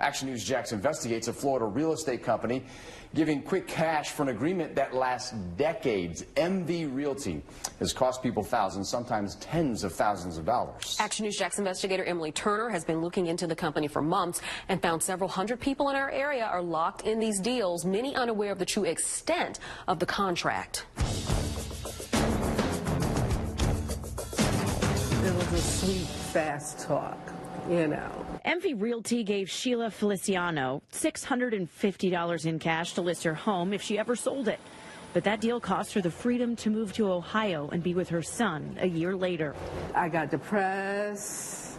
Action News Jax investigates a Florida real estate company giving quick cash for an agreement that lasts decades. MV Realty has cost people thousands, sometimes tens of thousands of dollars. Action News Jax investigator Emily Turner has been looking into the company for months and found several hundred people in our area are locked in these deals, many unaware of the true extent of the contract. It was a sweet, fast talk, you know. MV Realty gave Sheila Feliciano $650 in cash to list her home if she ever sold it. But that deal cost her the freedom to move to Ohio and be with her son a year later. I got depressed.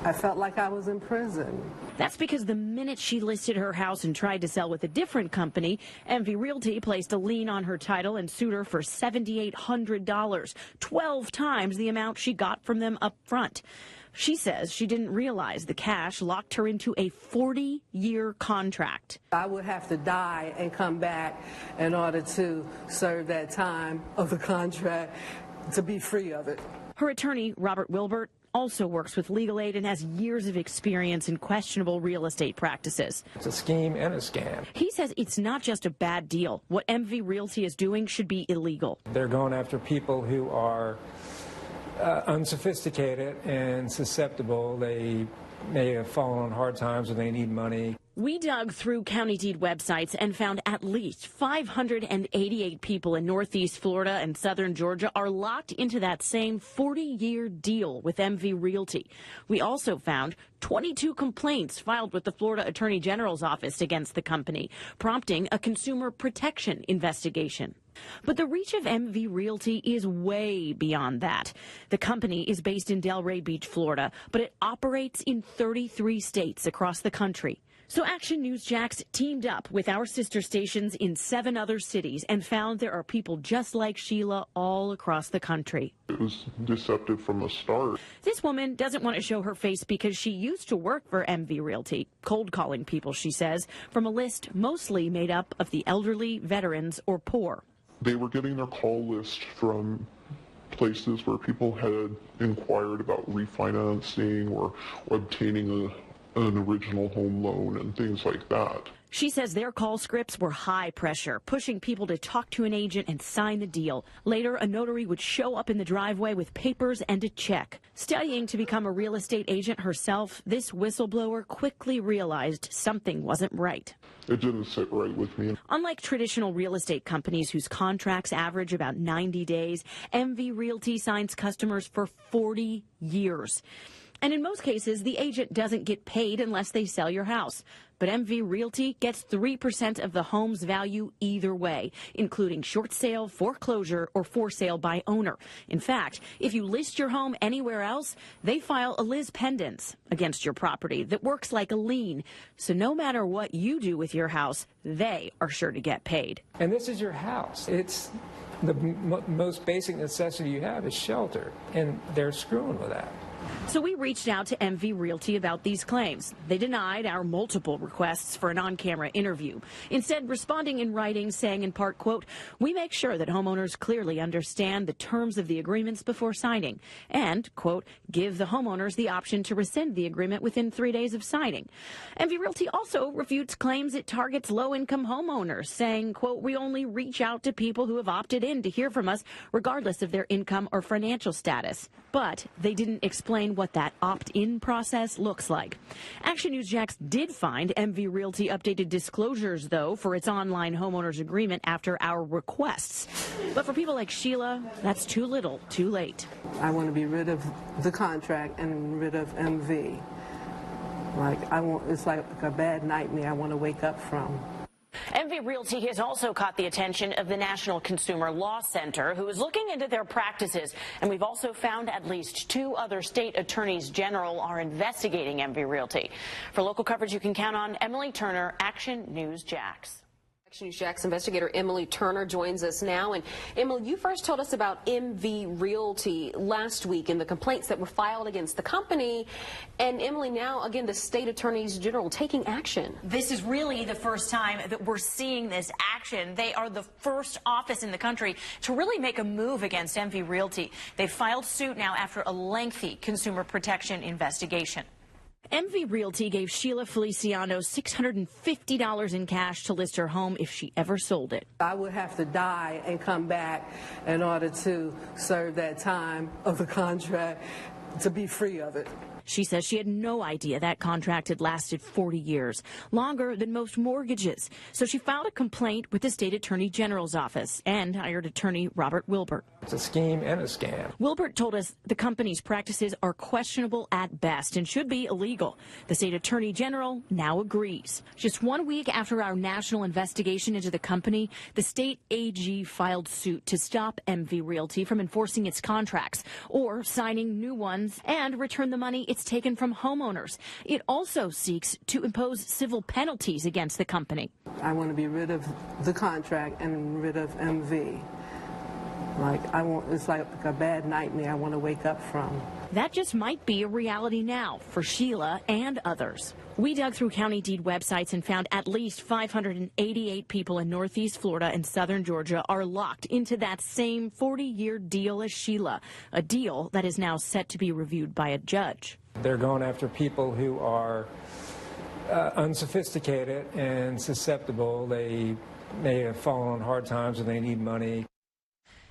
I felt like I was in prison. That's because the minute she listed her house and tried to sell with a different company, MV Realty placed a lien on her title and sued her for $7,800, 12 times the amount she got from them up front. She says she didn't realize the cash locked her into a 40-year contract. I would have to die and come back in order to serve that time of the contract to be free of it. Her attorney, Robert Wilbert, also works with legal aid and has years of experience in questionable real estate practices. It's a scheme and a scam. He says it's not just a bad deal. What MV Realty is doing should be illegal. They're going after people who are unsophisticated and susceptible. They may have fallen on hard times or they need money. We dug through county deed websites and found at least 588 people in Northeast Florida and Southern Georgia are locked into that same 40-year deal with MV Realty. We also found 22 complaints filed with the Florida Attorney General's office against the company, prompting a consumer protection investigation. But the reach of MV Realty is way beyond that. The company is based in Delray Beach, Florida, but it operates in 33 states across the country. So Action News Jax teamed up with our sister stations in 7 other cities and found there are people just like Sheila all across the country. It was deceptive from the start. This woman doesn't want to show her face because she used to work for MV Realty, cold calling people, she says, from a list mostly made up of the elderly, veterans, or poor. They were getting their call list from places where people had inquired about refinancing or obtaining an original home loan and things like that. She says their call scripts were high pressure, pushing people to talk to an agent and sign the deal. Later, a notary would show up in the driveway with papers and a check. Studying to become a real estate agent herself, this whistleblower quickly realized something wasn't right. It didn't sit right with me. Unlike traditional real estate companies whose contracts average about 90 days, MV Realty signs customers for 40 years. And in most cases, the agent doesn't get paid unless they sell your house. But MV Realty gets 3% of the home's value either way, including short sale, foreclosure, or for sale by owner. In fact, if you list your home anywhere else, they file a lis pendens against your property that works like a lien. So no matter what you do with your house, they are sure to get paid. And this is your house. It's the most basic necessity you have is shelter, and they're screwing with that. So we reached out to MV Realty about these claims. They denied our multiple requests for an on-camera interview, instead responding in writing saying in part, quote, "We make sure that homeowners clearly understand the terms of the agreements before signing and, quote, give the homeowners the option to rescind the agreement within 3 days of signing." MV Realty also refutes claims it targets low-income homeowners, saying, quote, "We only reach out to people who have opted in to hear from us regardless of their income or financial status." But they didn't explain what that opt-in process looks like. Action News Jax did find MV Realty updated disclosures, though, for its online homeowners agreement after our requests. But for people like Sheila, that's too little, too late. I want to be rid of the contract and rid of MV. It's like a bad nightmare I want to wake up from. MV Realty has also caught the attention of the National Consumer Law Center, who is looking into their practices. And we've also found at least 2 other state attorneys general are investigating MV Realty. For local coverage you can count on, Emily Turner, Action News Jax. Action News Jax investigator Emily Turner joins us now. And Emily, you first told us about MV Realty last week and the complaints that were filed against the company. And Emily, now again, the state attorneys general taking action. This is really the first time that we're seeing this action. They are the first office in the country to really make a move against MV Realty. They filed suit now after a lengthy consumer protection investigation. MV Realty gave Sheila Feliciano $650 in cash to list her home if she ever sold it. I would have to die and come back in order to serve that time of the contract to be free of it. She says she had no idea that contract had lasted 40 years, longer than most mortgages. So she filed a complaint with the state attorney general's office and hired attorney Robert Wilbert. It's a scheme and a scam. Wilbert told us the company's practices are questionable at best and should be illegal. The state attorney general now agrees. Just 1 week after our national investigation into the company, the state AG filed suit to stop MV Realty from enforcing its contracts or signing new ones and return the money it's taken from homeowners. It also seeks to impose civil penalties against the company. I want to be rid of the contract and rid of MV. It's like a bad nightmare I want to wake up from. That just might be a reality now for Sheila and others. We dug through county deed websites and found at least 588 people in Northeast Florida and Southern Georgia are locked into that same 40-year deal as Sheila, a deal that is now set to be reviewed by a judge. They're going after people who are unsophisticated and susceptible. They may have fallen on hard times and they need money.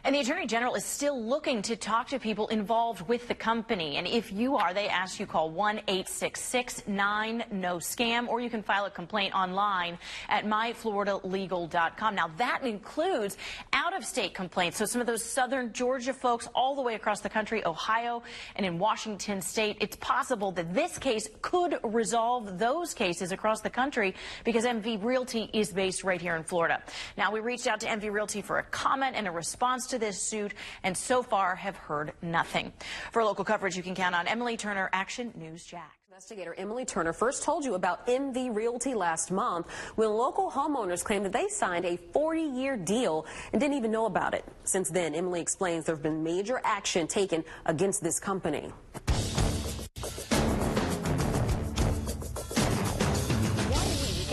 And the Attorney General is still looking to talk to people involved with the company. And if you are, they ask you call 1-866-9-NO-SCAM, or you can file a complaint online at myfloridalegal.com. Now, that includes out-of-state complaints. So some of those southern Georgia folks all the way across the country, Ohio, and in Washington State. It's possible that this case could resolve those cases across the country because MV Realty is based right here in Florida. Now, we reached out to MV Realty for a comment and a response to this suit, and so far have heard nothing. For local coverage, you can count on Emily Turner, Action News Jax. Investigator Emily Turner first told you about MV Realty last month when local homeowners claimed that they signed a 40-year deal and didn't even know about it. Since then, Emily explains there have been major action taken against this company.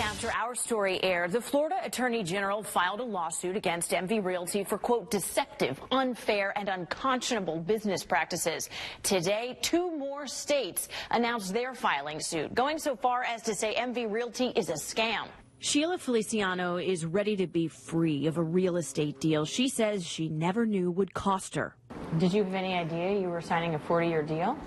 After our story aired, the Florida Attorney General filed a lawsuit against MV Realty for, quote, deceptive, unfair, and unconscionable business practices. Today, 2 more states announced their filing suit, going so far as to say MV Realty is a scam. Sheila Feliciano is ready to be free of a real estate deal she says she never knew would cost her. Did you have any idea you were signing a 40-year deal?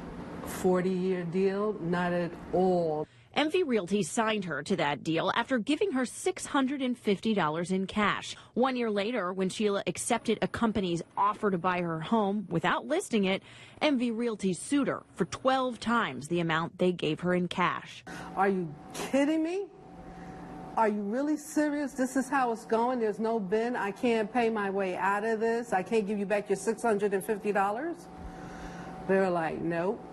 40-year deal? Not at all. MV Realty signed her to that deal after giving her $650 in cash. 1 year later, when Sheila accepted a company's offer to buy her home without listing it, MV Realty sued her for 12 times the amount they gave her in cash. Are you kidding me? Are you really serious? This is how it's going? There's no bin? I can't pay my way out of this? I can't give you back your $650? They were like, nope,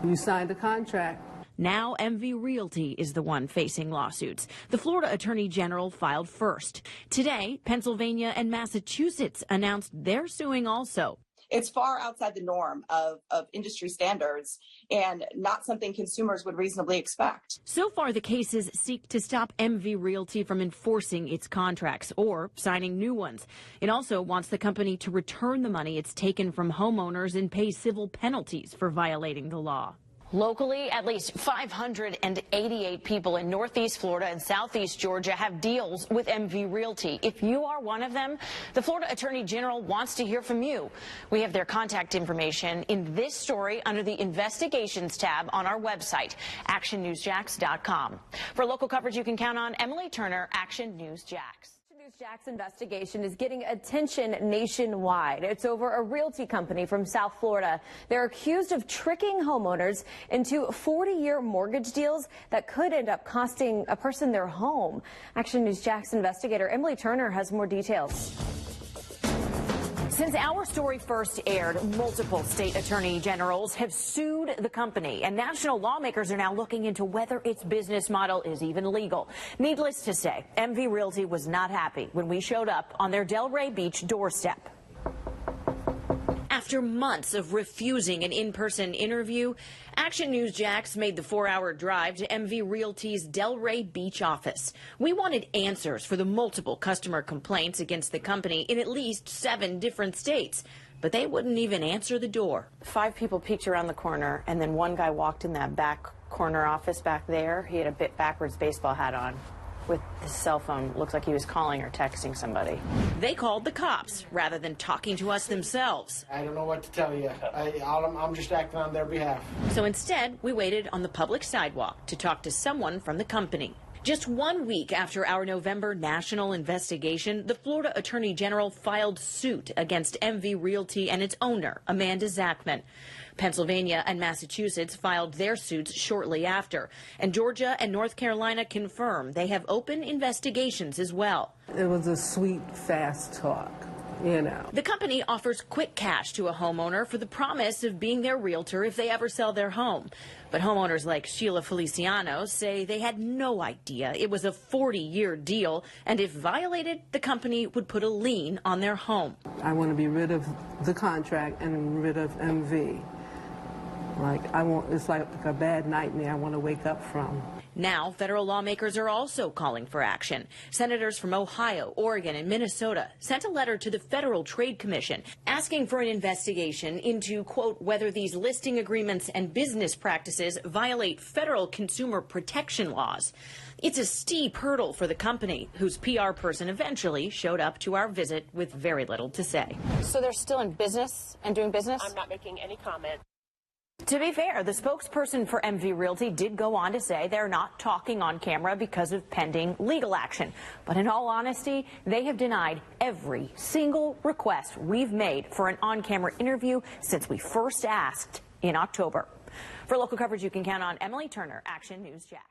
you signed the contract. Now MV Realty is the one facing lawsuits. The Florida Attorney General filed first. Today, Pennsylvania and Massachusetts announced they're suing also. It's far outside the norm of industry standards and not something consumers would reasonably expect. So far, the cases seek to stop MV Realty from enforcing its contracts or signing new ones. It also wants the company to return the money it's taken from homeowners and pay civil penalties for violating the law. Locally, at least 588 people in Northeast Florida and Southeast Georgia have deals with MV Realty. If you are one of them, the Florida Attorney General wants to hear from you. We have their contact information in this story under the Investigations tab on our website, actionnewsjax.com. For local coverage you can count on, Emily Turner, Action News Jax. Jack's investigation is getting attention nationwide. It's over a realty company from South Florida. They're accused of tricking homeowners into 40-year mortgage deals that could end up costing a person their home. Action News Jax investigator Emily Turner has more details. Since our story first aired, multiple state attorney generals have sued the company, and national lawmakers are now looking into whether its business model is even legal. Needless to say, MV Realty was not happy when we showed up on their Delray Beach doorstep. After months of refusing an in-person interview, Action News Jax made the 4-hour drive to MV Realty's Delray Beach office. We wanted answers for the multiple customer complaints against the company in at least 7 different states, but they wouldn't even answer the door. 5 people peeked around the corner, and then one guy walked in that back corner office back there. He had a bit backwards baseball hat on with his cell phone. Looks like he was calling or texting somebody. They called the cops rather than talking to us themselves. I don't know what to tell you. I'm just acting on their behalf. So instead, we waited on the public sidewalk to talk to someone from the company. Just 1 week after our November national investigation, the Florida Attorney General filed suit against MV Realty and its owner, Amanda Zachman. Pennsylvania and Massachusetts filed their suits shortly after, and Georgia and North Carolina confirm they have open investigations as well. It was a sweet, fast talk, you know. The company offers quick cash to a homeowner for the promise of being their realtor if they ever sell their home. But homeowners like Sheila Feliciano say they had no idea it was a 40-year deal, and if violated, the company would put a lien on their home. I want to be rid of the contract and rid of MV. It's like a bad nightmare I want to wake up from. Now, federal lawmakers are also calling for action. Senators from Ohio, Oregon, and Minnesota sent a letter to the Federal Trade Commission asking for an investigation into, quote, whether these listing agreements and business practices violate federal consumer protection laws. It's a steep hurdle for the company, whose PR person eventually showed up to our visit with very little to say. So they're still in business and doing business? I'm not making any comment. To be fair, the spokesperson for MV Realty did go on to say they're not talking on camera because of pending legal action. But in all honesty, they have denied every single request we've made for an on-camera interview since we first asked in October. For local coverage you can count on, Emily Turner, Action News Jax.